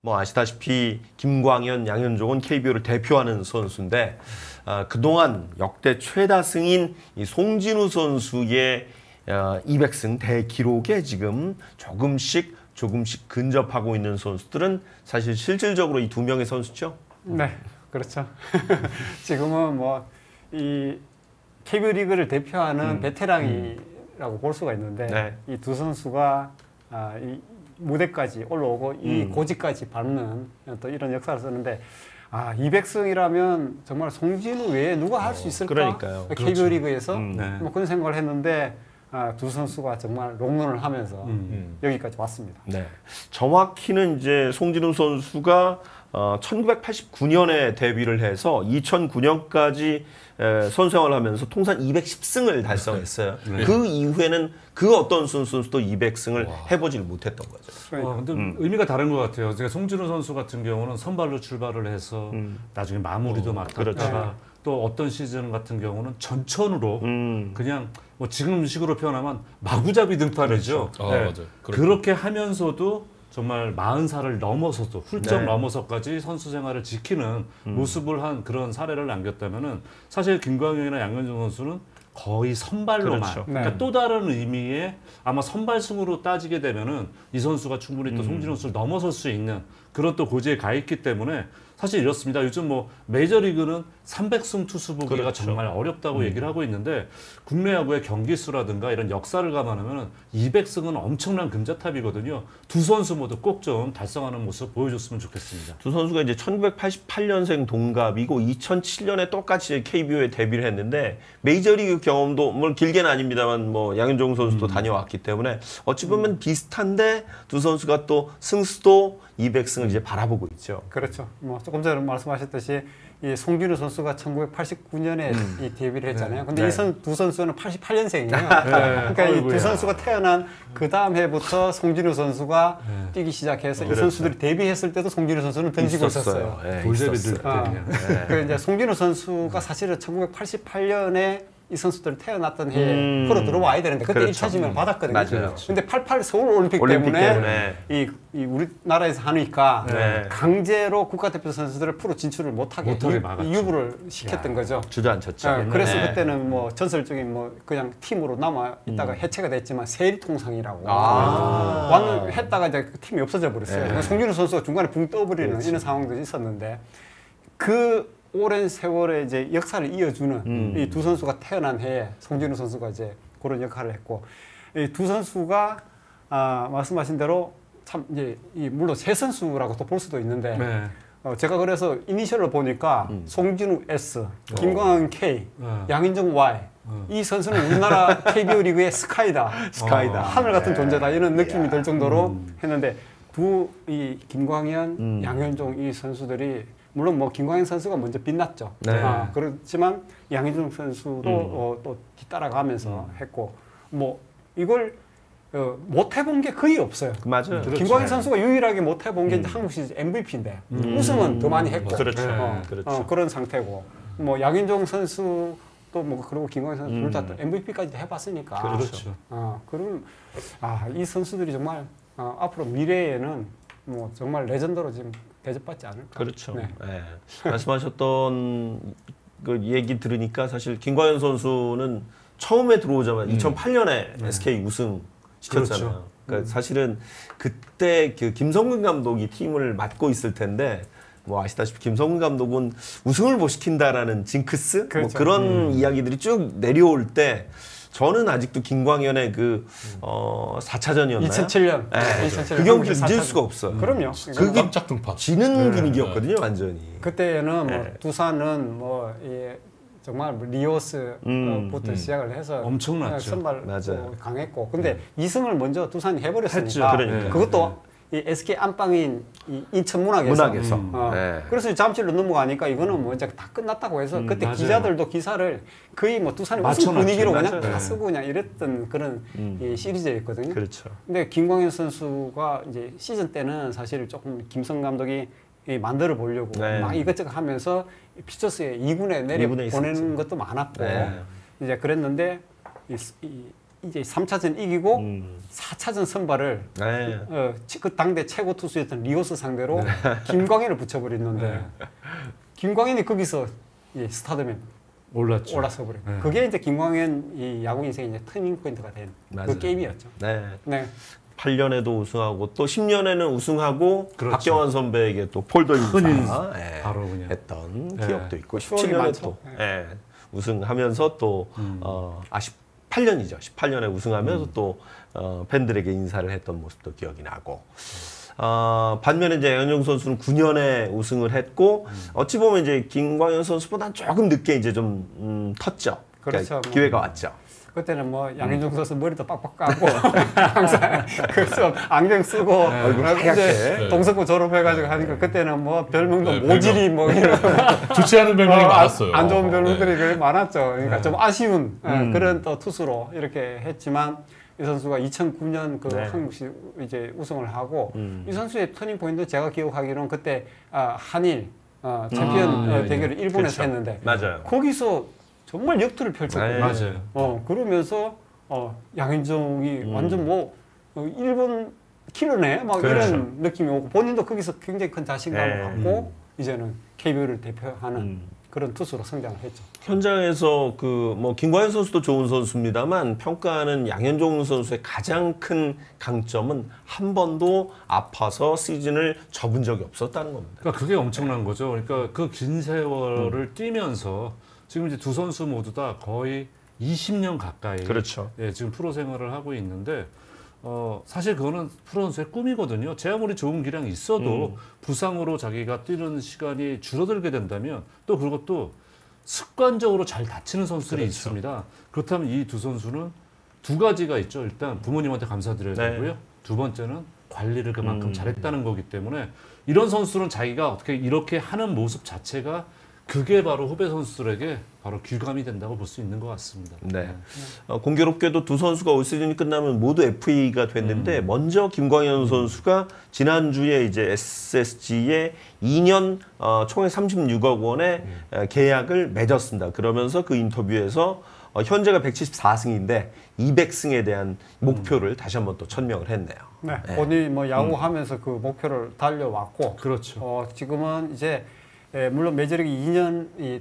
뭐 아시다시피 김광현, 양현종은 KBO를 대표하는 선수인데 그동안 역대 최다승인 이 송진우 선수의 200승 대기록에 지금 조금씩 근접하고 있는 선수들은 사실 실질적으로 이 두 명의 선수죠. 네, 그렇죠. 지금은 뭐 이 KBO 리그를 대표하는 베테랑이라고 볼 수가 있는데 네. 이 두 선수가 이 무대까지 올라오고 이 고지까지 밟는 또 이런 역사를 썼는데 200승이라면 정말 송진우 외에 누가 할 수 있을까? 그러니까요. KBO 그렇죠. 리그에서 네. 뭐 그런 생각을 했는데 두 선수가 정말 롱런을 하면서 여기까지 왔습니다. 네. 정확히는 이제 송진우 선수가 1989년에 데뷔를 해서 2009년까지 선수생활을 하면서 통산 210승을 달성했어요. 네. 그 이후에는 그 어떤 선수도 200승을 해보질 못했던 거죠. 근데 의미가 다른 것 같아요. 그러니까 송진우 선수 같은 경우는 선발로 출발을 해서 나중에 마무리도 맡았다가 그렇죠. 또 어떤 시즌 같은 경우는 전천후로 그냥 뭐 지금식으로 표현하면 마구잡이 등판이죠. 그렇죠. 네. 맞아요. 그렇게 하면서도 정말 40살을 넘어서도 훌쩍 네. 넘어서까지 선수 생활을 지키는 모습을 한 그런 사례를 남겼다면은 사실 김광현이나 양현종 선수는 거의 선발로만 그렇죠. 그러니까 네. 또 다른 의미의 아마 선발승으로 따지게 되면은 이 선수가 충분히 또 송진우 선수를 넘어설 수 있는 그런 또 고지에 가 있기 때문에 사실 이렇습니다. 요즘 뭐 메이저리그는 300승 투수 보기가 그렇죠. 정말 어렵다고 얘기를 하고 있는데 국내 야구의 경기 수라든가 이런 역사를 감안하면 200승은 엄청난 금자탑이거든요. 두 선수 모두 꼭 좀 달성하는 모습 보여줬으면 좋겠습니다. 두 선수가 이제 1988년생 동갑이고 2007년에 똑같이 KBO에 데뷔를 했는데 메이저리그 경험도 뭐 길게는 아닙니다만 뭐 양현종 선수도 다녀왔기 때문에 어찌 보면 비슷한데 두 선수가 또 승수도 200승을 이제 바라보고 있죠. 그렇죠. 뭐 조금 전에 말씀하셨듯이 이 송진우 선수가 1989년에 이 데뷔를 했잖아요. 근데 네. 이 두 선수는 88년생이에요. 그러니까 이 두 어이구야. 선수가 태어난 그 다음 해부터 송진우 선수가 뛰기 시작해서 이 그렇죠. 선수들이 데뷔했을 때도 송진우 선수는 던지고 있었어요. 네, 돌잡이들 있었어요. 그냥. 그 이제 송진우 선수가 사실은 1988년에 이 선수들이 태어났던 해에 프로 들어와야 되는데 그때 그렇죠. 1차 지명을 받았거든요. 맞아요. 근데 88 서울 올림픽 올림픽 때문에 때문에. 이 우리나라에서 하니까 네. 강제로 국가대표 선수들을 프로 진출을 못하게 막았죠. 유부를 시켰던 거죠. 주저앉혔죠. 네, 그래서 네. 그때는 뭐 전설적인 뭐 그냥 팀으로 남아 있다가 해체가 됐지만 세리통상이라고 했다가 이제 그 팀이 없어져 버렸어요. 그래서 송진우 선수가 중간에 붕 떠버리는 이런 상황도 있었는데 그 오랜 세월에 이제 역사를 이어주는 이 두 선수가 태어난 해에 송진우 선수가 이제 그런 역할을 했고 이 두 선수가 말씀하신 대로 참 이제 물론 세 선수라고 또 볼 수도 있는데 네. 제가 그래서 이니셜로 보니까 송진우 S, 김광현 K, 양현종 Y 이 선수는 우리나라 KBO 리그의 스카이다, 하늘 같은 존재다 이런 느낌이 들 정도로 했는데 이 김광현, 양현종 이 선수들이 물론 뭐 김광현 선수가 먼저 빛났죠. 네. 그렇지만 양현종 선수도 또 뒤따라가면서 했고 뭐 이걸 못 해본 게 거의 없어요. 맞아요. 김광현 선수가 유일하게 못 해본 게 한국 시리즈 MVP인데 우승은 더 많이 했고 그렇죠. 그렇죠. 그런 상태고 뭐 양현종 선수 또 뭐 그리고 김광현 선수 둘 다 MVP까지 해봤으니까 그렇죠. 그럼 이 선수들이 정말 앞으로 미래에는 뭐 정말 레전더로 지금 대접받지 않을까. 그렇죠. 네. 네. 말씀하셨던 그 얘기 들으니까 사실 김광현 선수는 처음에 들어오자마자 2008년에 SK 우승 시켰잖아요. 그렇죠. 그러니까 사실은 그때 그 김성근 감독이 팀을 맡고 있을 텐데 뭐 아시다시피 김성근 감독은 우승을 못 시킨다라는 징크스 그렇죠. 뭐 그런 이야기들이 쭉 내려올 때 저는 아직도 김광현의 그 4차전이었나요? 2007년. 네. 2007년 그 경기를 한국에서 잊을 4차전. 수가 없어요. 그럼요. 그게 깜짝 등판. 지는 분위기였거든요, 완전히. 그때는 뭐 네. 두산은 뭐 정말 리오스부터 시작을 해서 엄청났죠. 선발 맞아요. 강했고 근데 2승을 먼저 두산이 해버렸으니까 했죠. 그러니까요. 그것도 이 SK 안방인 이 인천 문학에서 네. 그래서 잠실로 넘어가니까 이거는 뭐 이제 다 끝났다고 해서 그때 맞아요. 기자들도 기사를 거의 뭐 두산의 우승 맞춰놨죠. 분위기로 그냥 맞아요. 다 쓰고 그냥 이랬던 그런 이 시리즈였거든요. 그렇죠. 근데 김광현 선수가 이제 시즌 때는 사실 조금 김성 감독이 만들어 보려고 네. 막 이것저것 하면서 피처스에 2군에 내려 2군에 보내는 있었죠. 것도 많았고 네. 이제 그랬는데 이제 3차전 이기고 4차전 선발을 네. 그 당대 최고 투수였던 리오스 상대로 김광현을 붙여버렸는데 김광현이 거기서 스타덤에 올랐죠. 올라서 버려. 네. 그게 이제 김광현 이 야구 인생의 이제 터닝 포인트가 된 그 게임이었죠. 네. 네. 8년에도 우승하고 또 10년에는 우승하고 그렇죠. 박경환 선배에게 또 폴더 인사 큰 인사. 바로 그냥. 했던 네. 기억도 있고 추억이 17년에 많죠. 또 우승하면서 또 18년이죠. 18년에 우승하면서 또 팬들에게 인사를 했던 모습도 기억이 나고 반면에 이제 양현종 선수는 9년에 우승을 했고 어찌 보면 이제 김광현 선수보다는 조금 늦게 이제 좀 텄죠. 그러니까 그렇죠. 기회가 왔죠. 그때는 뭐 양현종 선수 머리도 빡빡 까고 항상 그래서 안경 쓰고 얼굴 하얗게. 이제 동석고 졸업해가지고 하니까 그때는 뭐 별명도 네, 모질이 뭐 이런 좋지 않은 별명이 많았어요. 안 좋은 별명들이 네. 그게 많았죠. 그러니까 좀 아쉬운 그런 또 투수로 이렇게 했지만 이 선수가 2009년 그 한국시 이제 우승을 하고 이 선수의 터닝 포인트 제가 기억하기로는 그때 한일 챔피언 대결을 일본에서 그렇죠. 했는데 맞아요. 거기서 정말 역투를 펼쳤거든요. 맞아요. 그러면서 양현종이 완전 뭐 일본 킬러네 막 그렇죠. 이런 느낌이 오고 본인도 거기서 굉장히 큰 자신감을 네. 갖고 이제는 KBO를 대표하는 그런 투수로 성장을 했죠. 현장에서 그 뭐 김광현 선수도 좋은 선수입니다만 평가하는 양현종 선수의 가장 큰 강점은 한 번도 아파서 시즌을 접은 적이 없었다는 겁니다. 그러니까 그게 엄청난 거죠. 그러니까 그 긴 세월을 뛰면서 지금 이제 두 선수 모두 다 거의 20년 가까이 그렇죠. 지금 프로 생활을 하고 있는데 사실 그거는 프로 선수의 꿈이거든요. 제 아무리 좋은 기량이 있어도 부상으로 자기가 뛰는 시간이 줄어들게 된다면 또 그것도 습관적으로 잘 다치는 선수들이 그렇죠. 있습니다. 그렇다면 이 두 선수는 두 가지가 있죠. 일단 부모님한테 감사드려야 네. 되고요. 두 번째는 관리를 그만큼 잘했다는 거기 때문에 이런 선수는 자기가 어떻게 이렇게 하는 모습 자체가 그게 바로 후배 선수들에게 바로 귀감이 된다고 볼 수 있는 것 같습니다. 네. 공교롭게도 두 선수가 올 시즌이 끝나면 모두 FA가 됐는데 먼저 김광현 선수가 지난주에 이제 SSG에 2년 총액 36억 원의 계약을 맺었습니다. 그러면서 그 인터뷰에서 현재가 174승인데 200승에 대한 목표를 다시 한번 또 천명을 했네요. 네. 본인이 뭐 야구하면서 그 목표를 달려왔고 그렇죠. 지금은 이제 물론 메이저리그 2년이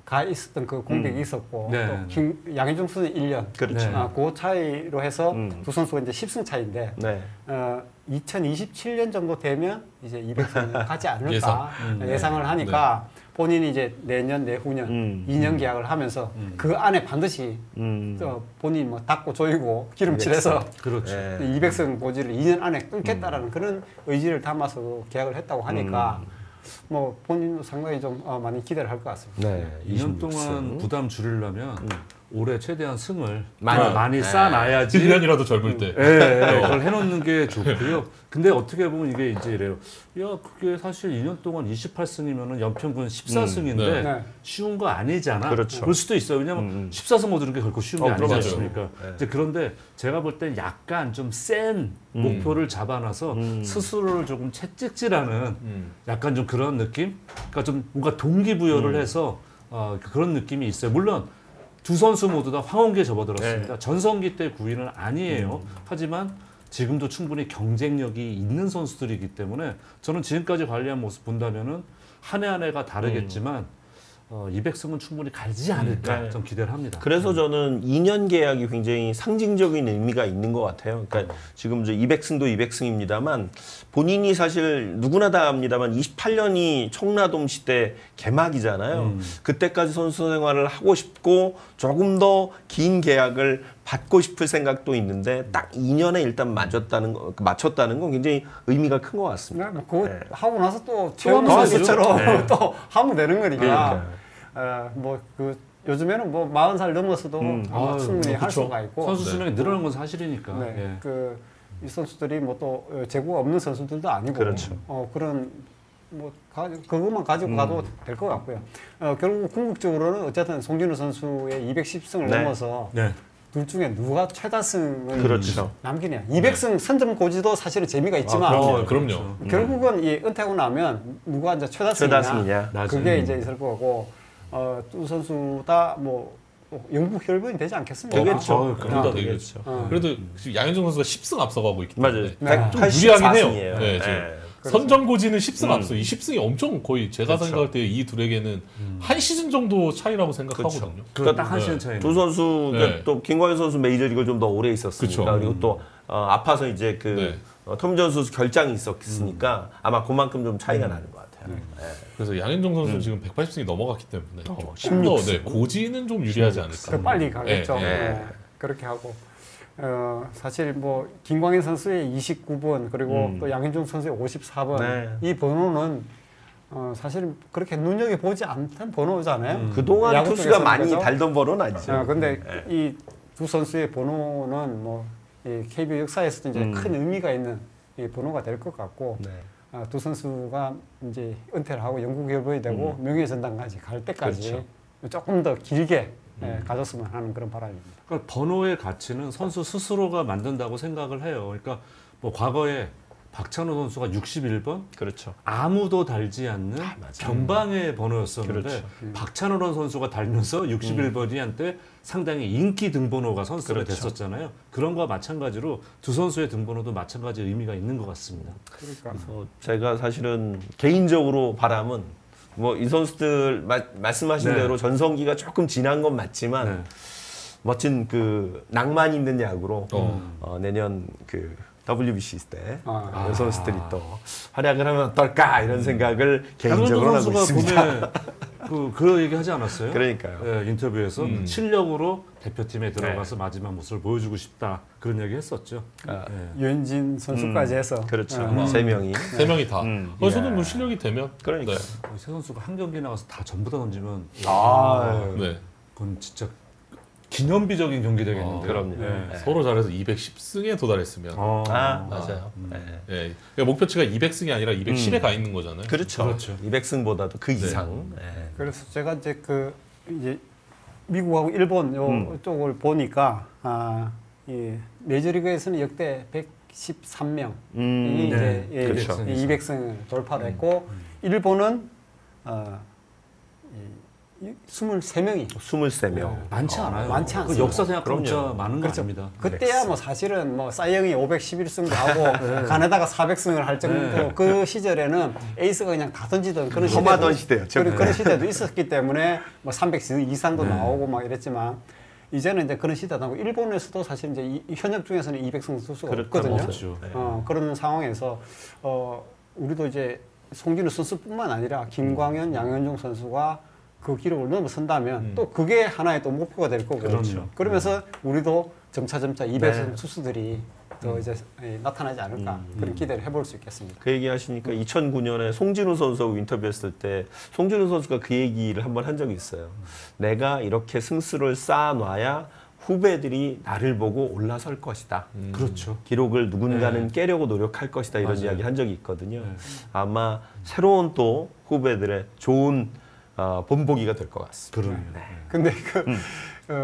가 있었던 그 공백이 있었고 네. 또 양현종 선수는 1년 그렇죠. 네. 그 차이로 해서 두 선수가 이제 10승 차인데 네. 2027년 정도 되면 이제 200승 가지 않을까 예상? 예상을 하니까 본인이 이제 내년 내후년 2년 계약을 하면서 그 안에 반드시 본인이 뭐 닦고 조이고 기름칠해서 그렇죠. 네. 200승 고지를 2년 안에 끊겠다라는 그런 의지를 담아서 계약을 했다고 하니까 뭐 본인도 상당히 좀 많이 기대를 할 것 같습니다. 네. 2년 26승. 동안 부담 줄이려면 올해 최대한 승을 많이. 쌓아놔야지 1년이라도 젊을 때. 그걸 해놓는 게 좋고요. 근데 어떻게 보면 이게 이제 이래요. 야, 그게 사실 2년 동안 28승이면 연평균 14승인데 네. 쉬운 거 아니잖아. 그렇죠. 그럴 수도 있어요. 왜냐면 14승 얻는 게 결코 쉬운 게 아니지 그럼요. 않습니까? 네. 이제 그런데 제가 볼 땐 약간 좀 센 목표를 잡아놔서 스스로를 조금 채찍질하는 약간 좀 그런 느낌? 그러니까 좀 뭔가 동기부여를 해서 그런 느낌이 있어요. 물론 두 선수 모두 다 황혼기에 접어들었습니다. 전성기 때 9위는 아니에요. 하지만 지금도 충분히 경쟁력이 있는 선수들이기 때문에 저는 지금까지 관리한 모습 본다면은 한 해 한 해가 다르겠지만 200승은 충분히 가지 않을까 네. 좀 기대를 합니다. 그래서 저는 2년 계약이 굉장히 상징적인 의미가 있는 것 같아요. 그러니까 지금 이제 200승도 200승입니다만 본인이 사실 누구나 다 압니다만 28년이 청라돔 시대 개막이잖아요. 그때까지 선수 생활을 하고 싶고 조금 더 긴 계약을 받고 싶을 생각도 있는데 딱 2년에 일단 맞췄다는 건 굉장히 의미가 큰 것 같습니다. 뭐 그거 네. 하고 나서 또 하면 최원 되죠. 선수처럼 또 하면 되는 거니까. 그러니까요. 뭐 그 요즘에는 뭐 40살 넘어서도 충분히 할 그쵸. 수가 있고. 선수 수명이 늘어난 건 사실이니까. 네. 예. 이 선수들이 뭐 또 재고가 없는 선수들도 아니고 그렇죠. 그런 뭐 그것만 가지고 가도 될 것 같고요. 결국 궁극적으로는 어쨌든 송진우 선수의 210승을 네. 넘어서 네. 둘 중에 누가 최다승을 그렇죠. 남기냐. 200승 선점 고지도 사실은 재미가 있지만 그럼요. 결국은 이 은퇴하고 나면 누가 이제 최다승이냐. 최다승이냐. 그게 이제 있을 거고 두 선수 다 뭐 영국 혈변이 되지 않겠습니까? 되겠죠. 그보다 어. 되겠죠. 어. 그래도 지금 양현종 선수가 10승 앞서가고 있기 때문에 맞아요. 네. 좀 무리하긴 해요. 184승이에요. 네, 지금. 선전고지는 10승 앞서. 이 10승이 엄청 거의 제가 그렇죠. 생각할 때 이 둘에게는 한 시즌 정도 차이라고 생각하거든요. 그러니까 딱 한 시즌 차이. 두 선수 네. 또 김광현 선수 메이저리그를 좀 더 오래 있었으니까 그쵸. 그리고 또 아파서 이제 그 네. 톰전 선수 결장이 있었으니까 아마 그만큼 좀 차이가 나는 것 같아요. 네. 그래서 양현종 선수는 지금 180승이 넘어갔기 때문에 좀더 16승. 네, 고지는 좀 유리하지 않을까. 더 빨리 가겠죠. 네, 네. 네. 그렇게 하고 사실 뭐 김광현 선수의 29번 그리고 또 양현종 선수의 54번 네. 이 번호는 사실 그렇게 눈여겨 보지 않던 번호잖아요. 그동안 야구 투수가 쪽에서는 많이 그죠? 달던 번호는 아니죠. 근데 이 두 선수의 번호는 뭐 이 KBO 역사에서도 이제 큰 의미가 있는 이 번호가 될 것 같고 네. 두 선수가 이제 은퇴를 하고 영국 혈변이 되고 명예전당까지 갈 때까지 그렇죠. 조금 더 길게 가졌으면 하는 그런 바람입니다. 그러니까 번호의 가치는 선수 스스로가 만든다고 생각을 해요. 그러니까 뭐 과거에 박찬호 선수가 61번 그렇죠. 아무도 달지 않는 변방의 번호였었는데 그렇죠. 박찬호 선수가 달면서 61번이 한때 상당히 인기 등번호가 선수가 그렇죠. 됐었잖아요. 그런 거와 마찬가지로 두 선수의 등번호도 마찬가지 의미가 있는 것 같습니다. 그러니까 제가 사실은 개인적으로 바람은 뭐 이 선수들 말씀하신 네. 대로 전성기가 조금 지난 건 맞지만 네. 멋진 그 낭만 있는 야구로 내년 그 WBC 때 이 선수들이 또 활약을 하면 어떨까 이런 생각을 개인적으로 하고 선수가 있습니다. 봄에 그 얘기 하지 않았어요? 그러니까요. 예, 인터뷰에서 실력으로 대표팀에 들어가서 마지막 모습을 보여주고 싶다 그런 얘기 했었죠. 예. 유현진 선수까지 해서 그렇죠. 세 명이. 세 명이 다. 저도 뭐 실력이 되면. 그러니까요. 세 선수가 한 경기 나가서 다 전부 다 던지면 네. 그건 진짜 기념비적인 경기 되겠는데. 그럼요. 예. 서로 잘해서 210승에 도달했으면. 맞아요. 예. 그러니까 목표치가 200승이 아니라 210에 가 있는 거잖아요. 그렇죠. 그렇죠. 200승보다도 그 이상. 그래서 제가 이제 이제 미국하고 일본 요 쪽을 보니까 이 메이저리그에서는 역대 113명이 이제 네. 그렇죠. 200승을 돌파를 했고 일본은 23명이 23명. 많지 않아요. 많지 그 않습니다. 역사 생각하면 진짜 그럼요. 많은 거 아닙니다. 그때야 뭐 사실은 뭐 사이영이 511승도 하고 가나다가 400승을 할 정도 그 시절에는 에이스가 그냥 다 던지던 그런 험하던 시대도 시대였죠. 그런 시대도 있었기 때문에 뭐 300승 이상도 나오고 막 이랬지만 이제는 이제 그런 시대도 나고 일본에서도 사실 이제 현역 중에서는 200승 선수가 없거든요. 없죠. 그런 상황에서 우리도 이제 송진우 선수뿐만 아니라 김광현, 양현종 선수가 그 기록을 넘어선다면 또 그게 하나의 또 목표가 될 거고 그럼요. 그러면서 우리도 점차 200승 투수들이 또 이제 나타나지 않을까 그런 기대를 해볼 수 있겠습니다. 그 얘기 하시니까 2009년에 송진우 선수하고 인터뷰했을 때 송진우 선수가 그 얘기를 한번 한 적이 있어요. 내가 이렇게 승수를 쌓아놔야 후배들이 나를 보고 올라설 것이다. 그렇죠. 기록을 누군가는 깨려고 노력할 것이다. 이런 맞아요. 이야기 한 적이 있거든요. 아마 새로운 또 후배들의 좋은 본보기가 될 것 같습니다. 그럼요. 근데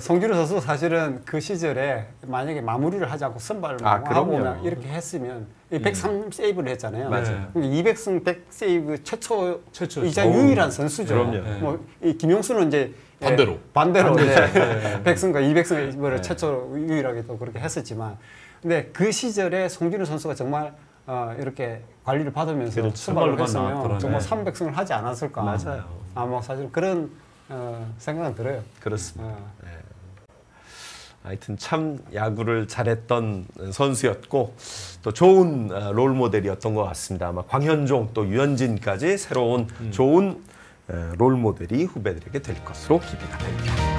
송진우 선수 사실은 그 시절에 만약에 마무리를 하지 않고 선발을 하고 그럼요. 막 이렇게 했으면 103세이브를 했잖아요. 맞아요. 200승 100세이브 최초이자 최초죠. 유일한 선수죠. 그럼요. 뭐이 김용수는 이제 반대로. 이제 100승과 200승을 최초로 유일하게 또 그렇게 했었지만 근데 그 시절에 송진우 선수가 정말 이렇게 관리를 받으면서 그렇죠. 선발을 선발로만 했으면 나왔더라면. 정말 300승을 하지 않았을까. 맞아요. 뭐 사실 그런 생각은 들어요. 그렇습니다. 하여튼 참 야구를 잘했던 선수였고 또 좋은 롤 모델이었던 것 같습니다. 아마 광현종 또 유현진까지 새로운 좋은 롤 모델이 후배들에게 될 것으로 기대가 됩니다.